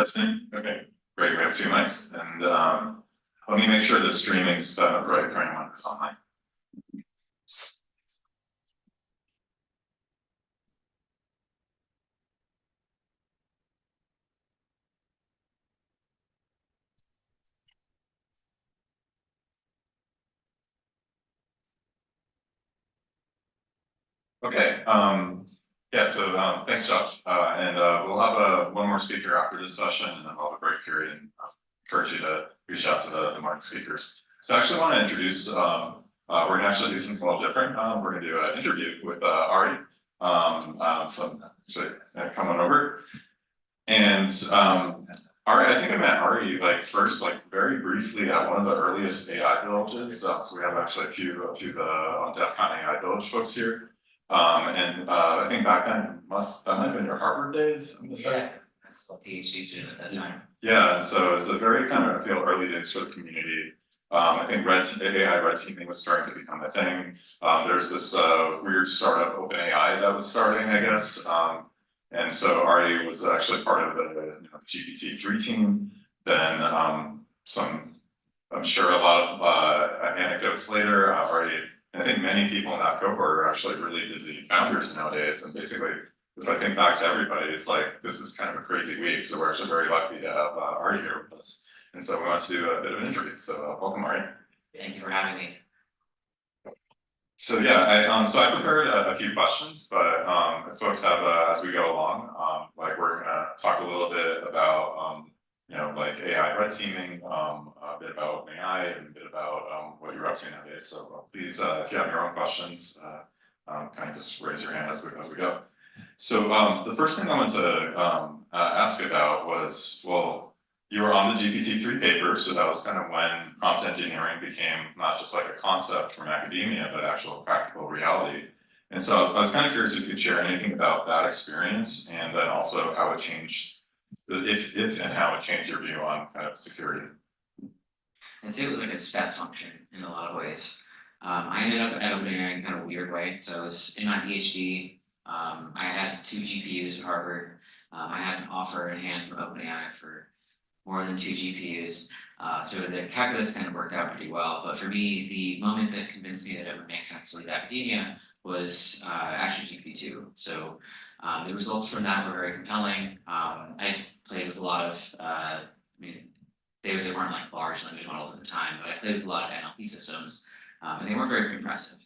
listening? Okay, great. We have two mics, and let me make sure the streaming's set up right for anyone who's online. Okay. Yeah. So thanks, Josh. And we'll have one more speaker after this session, and then we'll have a break period. And encourage you to reach out to the market speakers. So I actually want to introduce. We're going to actually do something a little different. We're going to do an interview with Ari. So actually come on over. And Ari, I think I met Ari first very briefly at one of the earliest AI villages. So we have actually a few of the DEF CON AI village folks here. And I think back then that might have been your Harvard days. I'm gonna say. Yeah, I was a PhD student at that time. Yeah, so it's a very kind of early days for the community. I think AI red teaming was starting to become a thing. There's this weird startup OpenAI that was starting, I guess. And so Ari was actually part of the GPT-3 team. Then I'm sure a lot of anecdotes later. Ari, and I think many people in that cohort are actually really busy founders nowadays. And basically, if I think back to everybody, it's like this is kind of a crazy week. So we're actually very lucky to have Ari here with us. And so we want to do a bit of an interview. So welcome, Ari. Thank you for having me. So yeah, I prepared a few questions, but if folks have as we go along, we're gonna talk a little bit about AI red teaming, a bit about AI, and a bit about what you're up to nowadays. So please, if you have your own questions, kind of just raise your hand as we go. So the first thing I want to ask about was, well, you were on the GPT-3 paper, so that was kind of when prompt engineering became not just like a concept from academia, but actual practical reality. And so I was kind of curious if you could share anything about that experience, and then also how it changed, if and how it changed your view on kind of security. I'd say it was like a step function in a lot of ways. I ended up at OpenAI in kind of a weird way. So I was in my PhD. I had 2 GPUs at Harvard. I had an offer in hand from OpenAI for more than 2 GPUs. So the calculus kind of worked out pretty well. But for me, the moment that convinced me that it would make sense to leave academia was actually GPT-2. So the results from that were very compelling. I played with a lot of, they weren't like large language models at the time, but I played with a lot of NLP systems, and they weren't very impressive.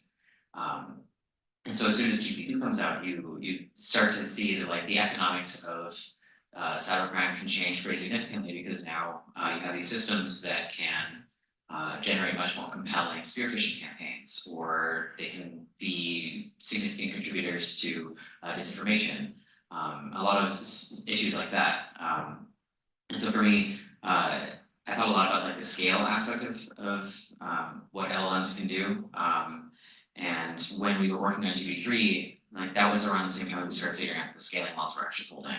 And so as soon as GPT comes out, you start to see that the economics of cybercrime can change pretty significantly, because now you have these systems that can generate much more compelling spear phishing campaigns, or they can be significant contributors to disinformation. A lot of issues like that. And so for me, I thought a lot about the scale aspect of what LLMs can do. And when we were working on GPT-3, that was around the same time we started figuring out the scaling laws we're actually holding.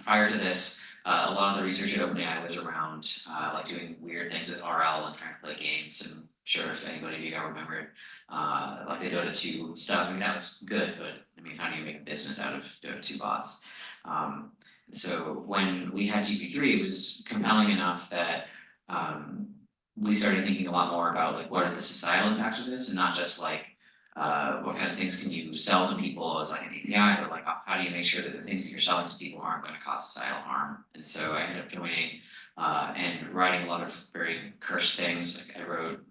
Prior to this, a lot of the research at OpenAI was around doing weird things with RL and trying to play games. And I'm sure if anybody of you guys remembered, the Dota 2 stuff, that was good, but how do you make a business out of Dota 2 bots? So when we had GPT-3, it was compelling enough that we started thinking a lot more about what are the societal impacts of this, and not just what kind of things can you sell to people as an API, but how do you make sure that the things that you're selling to people aren't going to cause societal harm? And so I ended up joining and writing a lot of very cursed things. I wrote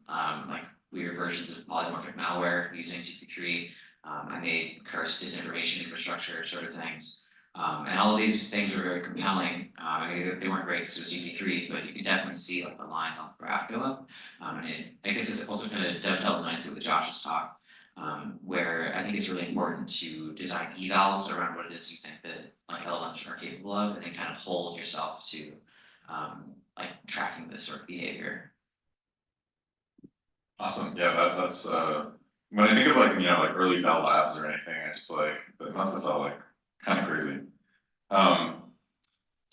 weird versions of polymorphic malware using GPT-3. I made cursed disinformation infrastructure sort of things. And all of these things were very compelling. They weren't great because it was GPT-3, but you could definitely see the lines on the graph go up. And I guess this also kind of dovetails nicely with Josh's talk, where I think it's really important to design evals around what it is you think that LLMs are capable of, and then kind of hold yourself to tracking this sort of behavior. Awesome. Yeah, that's when I think of early Bell Labs or anything, I just that must have felt kind of crazy.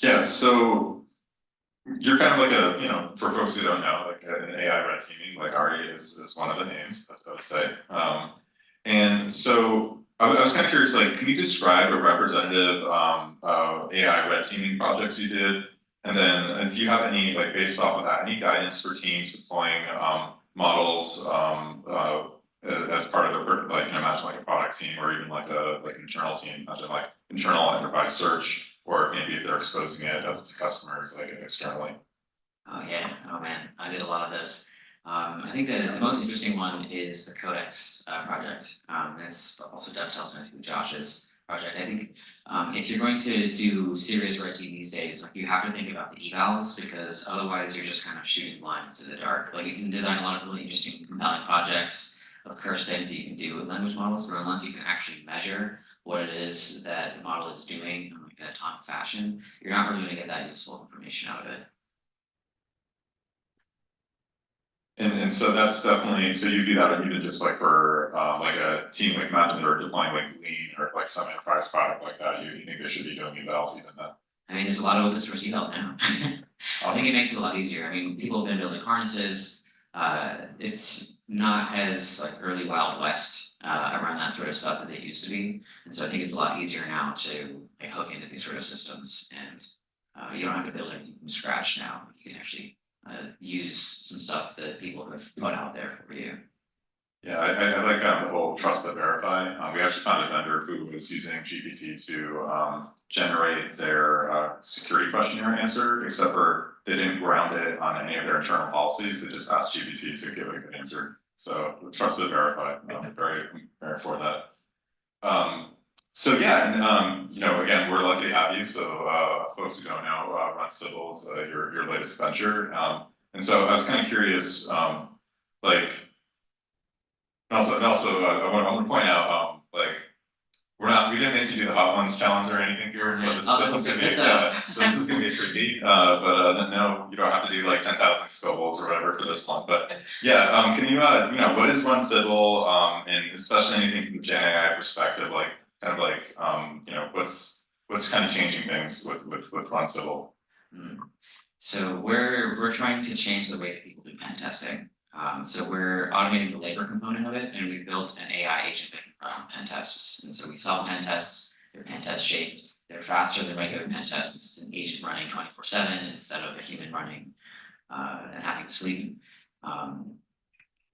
Yeah, so you're kind of for folks who don't know, an AI red teaming, Ari is one of the names, I would say. And so I was kind of curious, can you describe a representative AI red teaming projects you did? And then, do you have any, like, based off of that, any guidance for teams deploying models as part of a, like, you know, imagine like a product team or even like an internal team, imagine like internal enterprise search, or maybe if they're exposing it as to customers like externally. Oh yeah, oh man, I did a lot of those. I think the most interesting one is the Codex project. And it's also dovetails nicely with Josh's project. I think if you're going to do serious writing these days, like you have to think about the evals because otherwise you're just kind of shooting blind into the dark. Like you can design a lot of really interesting, compelling projects of course things that you can do with language models, but unless you can actually measure what it is that the model is doing in a atomic fashion, you're not really going to get that useful information out of it. And so that's definitely, so you do that even just like for like a team, like imagine they're deploying like Lean or like some enterprise product like that, you think they should be doing evals even then? I mean, there's a lot of open source evals now. I think it makes it a lot easier. I mean, people have been building harnesses. It's not as like early Wild West around that sort of stuff as it used to be, and so I think it's a lot easier now to like hook into these sort of systems, and you don't have to build anything from scratch now. You can actually use some stuff that people have put out there for you. Yeah, I like the whole trust but verify. We actually found a vendor who was using GPT to generate their security questionnaire answer, except for they didn't ground it on any of their internal policies. They just asked GPT to give a good answer. So trust but verify. I'm very for that. So yeah, and you know, again, we're lucky to have you. So folks who don't know, RunSybil is your latest venture. And so I was kind of curious, like. And also, I want to point out, like, we didn't make you do the hot ones challenge or anything here, so this is gonna be, so this is gonna be tricky, but no, you don't have to do like 10,000 scobles or whatever for this one, but yeah, can you, you know, what is RunSybil, and especially anything from the Gen AI perspective, like, kind of like, you know, what's kind of changing things with RunSybil? Mm. So we're trying to change the way that people do pen testing. So we're automating the labor component of it, and we built an AI agent that can run pen tests. And so we sell pen tests. They're pen test shaped. They're faster than regular pen tests. It's an agent running 24/7 instead of a human running and having to sleep. Um,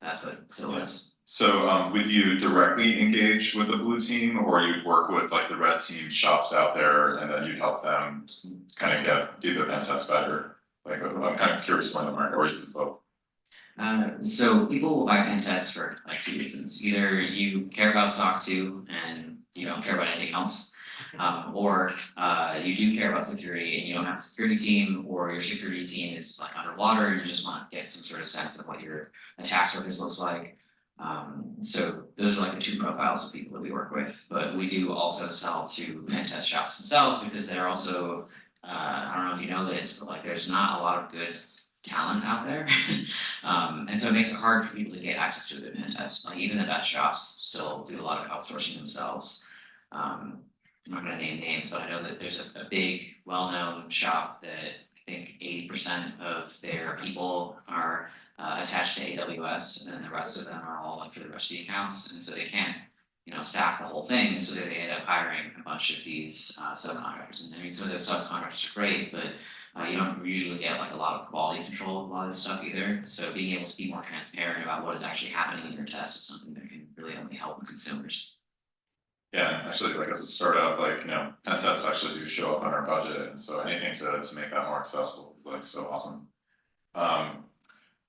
that's what Sybil is. So would you directly engage with the blue team, or you'd work with like the red team shops out there, and then you'd help them kind of do their pen test better? Like I'm kind of curious when the market, or is it both? So people will buy pen tests for like two reasons. Either you care about SOC 2 and you don't care about anything else, or you do care about security and you don't have a security team, or your security team is like underwater and you just want to get some sort of sense of what your attack surface looks like. So those are like the two profiles of people that we work with. But we do also sell to pen test shops themselves because they're also I don't know if you know this, but like there's not a lot of good talent out there. And so it makes it hard for people to get access to a good pen test. Like even the best shops still do a lot of outsourcing themselves. I'm not gonna name names, but I know that there's a big, well-known shop that I think 80% of their people are attached to AWS, and then the rest of them are all like for the rest of the accounts, and so they can't, you know, staff the whole thing, and so they end up hiring a bunch of these subcontractors. And I mean, some of those subcontractors are great, but you don't usually get like a lot of quality control of a lot of this stuff either. So being able to be more transparent about what is actually happening in your test is something that can really only help consumers. Yeah, actually, like as a startup, like, you know, pen tests actually do show up on our budget, and so anything to make that more accessible is like so awesome. Um,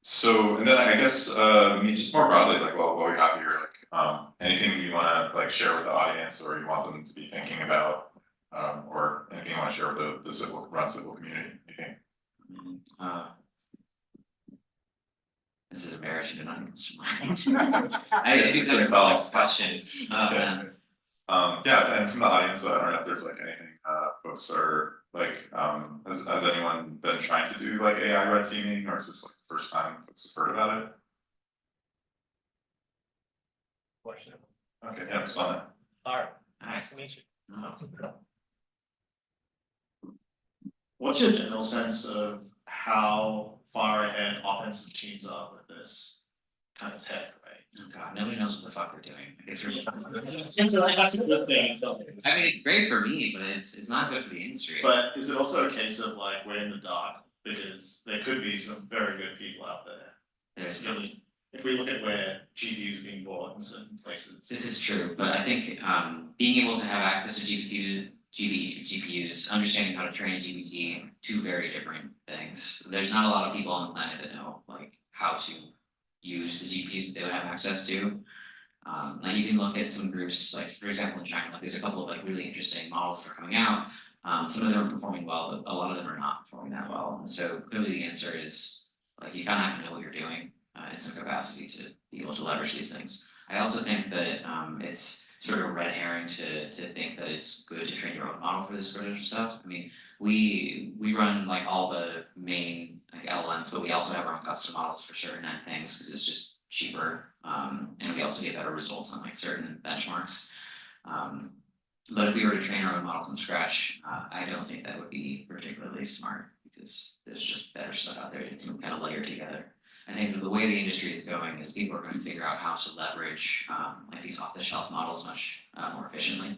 so, and then I guess, I mean, just more broadly, like, while we have here, like, anything you wanna like share with the audience, or you want them to be thinking about, or anything you wanna share with the RunSybil community, anything? Uh, this is embarrassing, but nothing comes to mind. I think there's a lot of questions. Man. Yeah, and from the audience, I don't know if there's like anything, folks are like, has anyone been trying to do like AI red teaming, or is this like the first time folks have heard about it? Question. Okay, yeah, Summit. All right, nice to meet you. What's your general sense of how far ahead offensive teams are with this? kind of tech, right? Oh god, nobody knows what the fuck they're doing. It's really Seems like that's a good thing in some ways. I mean, it's great for me, but it's not good for the industry. But is it also a case of like we're in the dark, because there could be some very good people out there? There's Really, if we look at where GPUs are being bought in certain places. This is true, but I think being able to have access to GPUs, understanding how to train a GPT, two very different things. There's not a lot of people on the planet that know like how to use the GPUs that they would have access to. Like you can look at some groups, like for example in China, like there's a couple of like really interesting models that are coming out. Some of them are performing well, but a lot of them are not performing that well. And so clearly the answer is like you kind of have to know what you're doing in some capacity to be able to leverage these things. I also think that it's sort of a red herring to think that it's good to train your own model for this sort of stuff. I mean, we run like all the main like LLMs, but we also have our own custom models for certain things because it's just cheaper, and we also get better results on like certain benchmarks. But if we were to train our own model from scratch, I don't think that would be particularly smart because there's just better stuff out there you can kind of layer together. I think the way the industry is going is people are going to figure out how to leverage like these off-the-shelf models much more efficiently,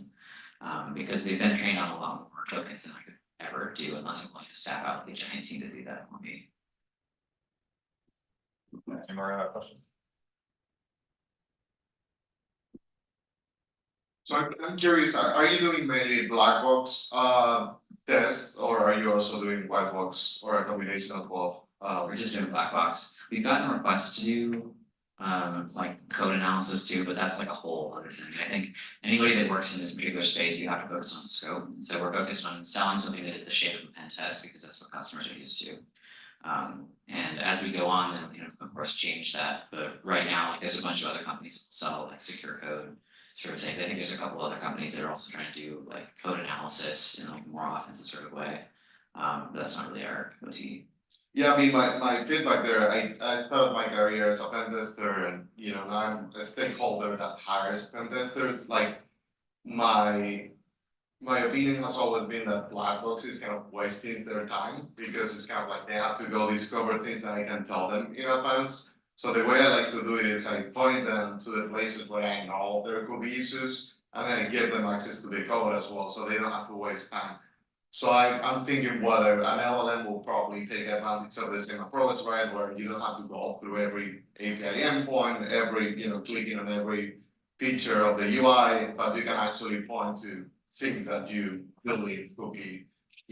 because they've been trained on a lot more tokens than I could ever do unless I'm going to staff out like a giant team to do that for me. Any more questions? So I'm curious, are you doing mainly black box tests, or are you also doing white box or a combination of both? We're just doing black box. We've gotten requests to do like code analysis too, but that's like a whole other thing. I think anybody that works in this particular space, you have to focus on scope. And so we're focused on selling something that is the shape of a pen test because that's what customers are used to. And as we go on, then of course change that. But right now, like there's a bunch of other companies that sell like secure code sort of things. I think there's a couple other companies that are also trying to do like code analysis in like a more offensive sort of way. But that's not really our OT. Yeah, I mean, my feedback there, I started my career as a pen tester, and now I'm a stakeholder that hires pen testers. Like my opinion has always been that black box is kind of wasting their time because it's kind of like they have to go discover things that I can tell them in advance. So the way I like to do it is I point them to the places where I know there could be issues, and then I give them access to the code as well, so they don't have to waste time. So I'm thinking whether an LLM will probably take advantage of the same approach, right? Where you don't have to go through every API endpoint, every, clicking on every feature of the UI, but you can actually point to things that you believe could be,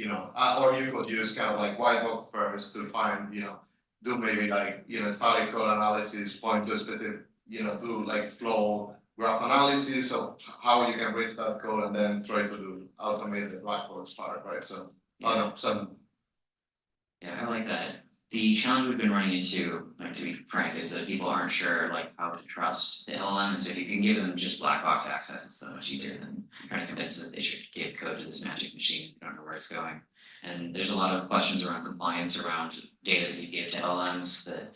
or you could use kind of like white box first to find, do maybe like, static code analysis, point to a specific, do like flow graph analysis of how you can raise that code and then try to do automated black box part, right? So, Yeah. some. Yeah, I like that. The challenge we've been running into, like to be frank, is that people aren't sure like how to trust the LLM. And so if you can give them just black box access, it's so much easier than trying to convince them that they should give code to this magic machine. You don't know where it's going. And there's a lot of questions around compliance around data that you give to LLMs that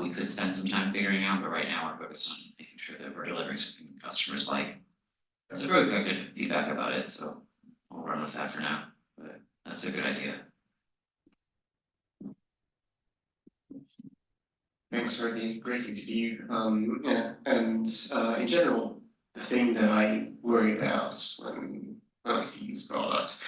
we could spend some time figuring out, but right now we're focused on making sure that we're delivering something customers like. So really got good feedback about it, so I'll run with that for now. But that's a good idea. Thanks for the great interview. And in general, the thing that I worry about when I see these products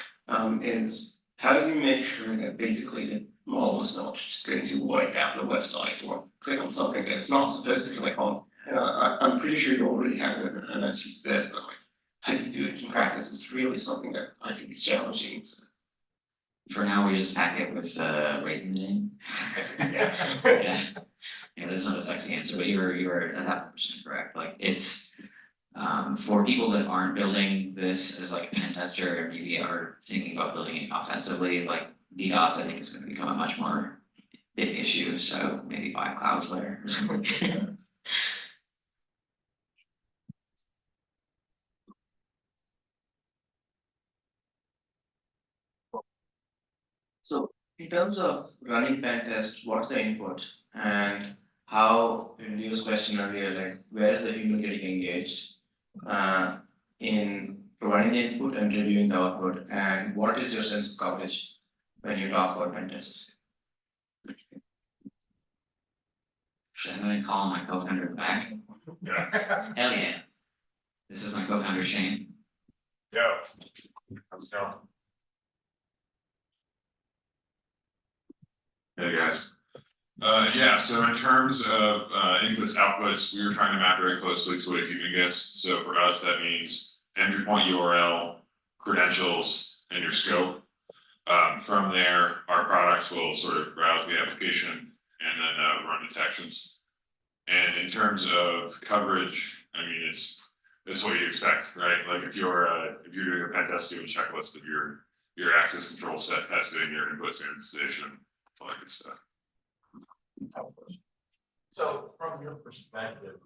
is how do you make sure that basically the model is not just going to wipe out the website or click on something that it's not supposed to click on. I'm pretty sure you already have an answer to this, but like how do you do it in practice is really something that I think is challenging. So. For now, we just hack it with rate and name. Yeah. Yeah, there's not a sexy answer, but you're 1,000% correct. Like it's for people that aren't building this as like a pen tester or maybe are thinking about building it offensively, like DDoS I think is going to become a much more big issue. So maybe buy a Cloudflare or something. So in terms of running pen tests, what's the input and how in Leo's question earlier, like where is the human getting engaged in providing the input and reviewing the output, and what is your sense of coverage when you talk about pen tests? Should I go and call my co-founder back? Yeah. Hell yeah. This is my co-founder Shane. Yo. How's it going? Hey guys. Yeah, so in terms of inputs, outputs, we were trying to map very closely to what a human gets. So for us, that means entry point URL, credentials, and your scope. From there, our products will sort of browse the application and then run detections. And in terms of coverage, I mean, it's what you expect, right? Like if you're doing a pen test, you have a checklist of your access control set testing, your input standardization, all that good stuff. So from your perspective,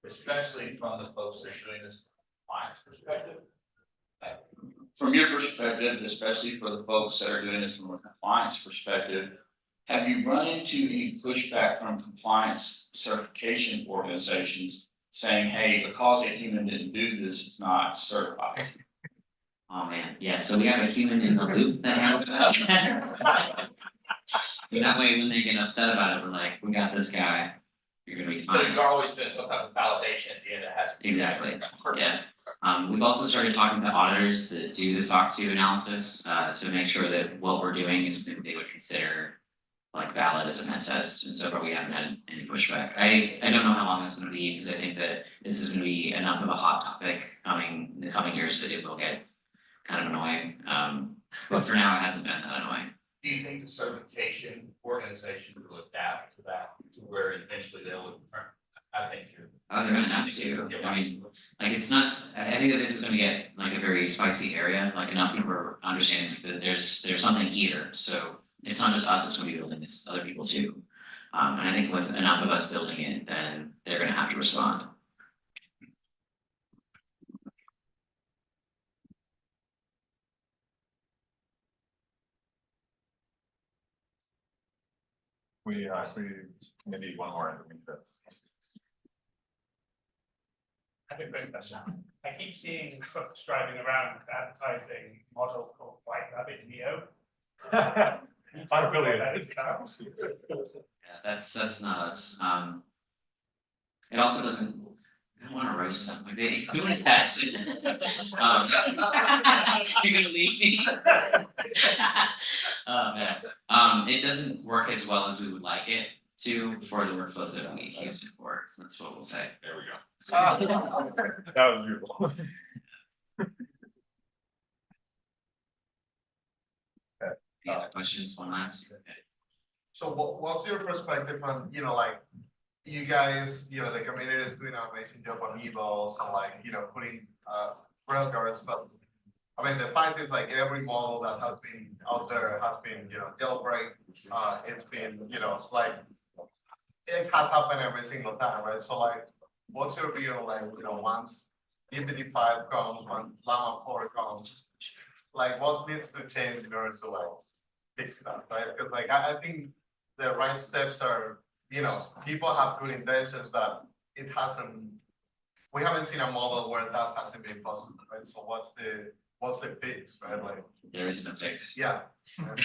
especially from the folks that are doing this compliance perspective. From your perspective, especially for the folks that are doing this from a compliance perspective, have you run into any pushback from compliance certification organizations saying, hey, because a human didn't do this, it's not certified? Oh man, yeah, so we have a human in the loop that handles that. And that way, when they get upset about it, we're like, we got this guy, you're gonna be So fine. you're always doing some type of validation at the end that has. Exactly, yeah. We've also started talking to auditors that do the SOC 2 analysis, to make sure that what we're doing is something they would consider like valid as a pen test, and so far we haven't had any pushback. I don't know how long that's gonna be, because I think that this is gonna be enough of a hot topic in the coming years that it will get kind of annoying. But for now, it hasn't been that annoying. Do you think the certification organization will adapt to that, to where eventually they'll, I think you're. Oh, they're gonna have to, I mean, like, it's not, I think that this is gonna get like a very spicy area, like enough people are understanding that there's something here, so. It's not just us that's gonna be building this, it's other people too. And I think with enough of us building it, then they're gonna have to respond. We maybe one more and we that's. I have a quick question. I keep seeing trucks driving around advertising a model called White Rabbit Neo. Unaffiliated. That is about. Yeah, that's not us. It also doesn't, I don't wanna roast them, like he's doing a test. You're gonna leave me? Oh man, it doesn't work as well as we would like it to for the workflows that we use it for, so that's what we'll say. There we go. That was beautiful. Any other questions, one last? So what's your perspective on, like, you guys, the community is doing an amazing job on evils and like, putting rail guards, but I mean, the fact is like every model that has been out there has been, jailbreak, it's been, it's like, it has happened every single time, right? So like, what's your view on like, once GPT-5 comes, when Llama 4 comes, like what needs to change in order to like fix that, right? Because like, I think the right steps are, people have good intentions, but it hasn't, we haven't seen a model where that hasn't been possible, right? So what's the fix, right? Like, There isn't a fix. yeah. I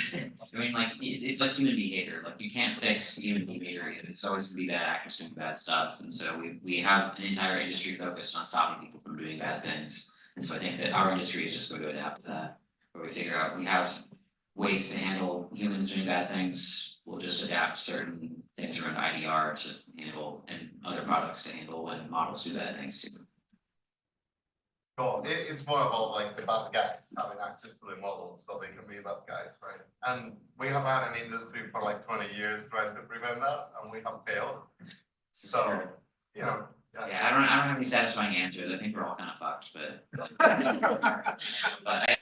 mean, like, it's like human behavior, like you can't fix human behavior, there's always gonna be bad actors doing bad stuff, and so we have an entire industry focused on stopping people from doing bad things. And so I think that our industry is just going to adapt to that, where we figure out we have ways to handle humans doing bad things, we'll just adapt certain things around IDR to handle and other products to handle when models do bad things too. Cool. It's more about like the bad guys having access to the model so they can be bad guys, right? And we have had an industry for like 20 years trying to prevent that, and we have failed. So, Yeah, I don't have any satisfying answers, I think we're all kind of fucked, but. But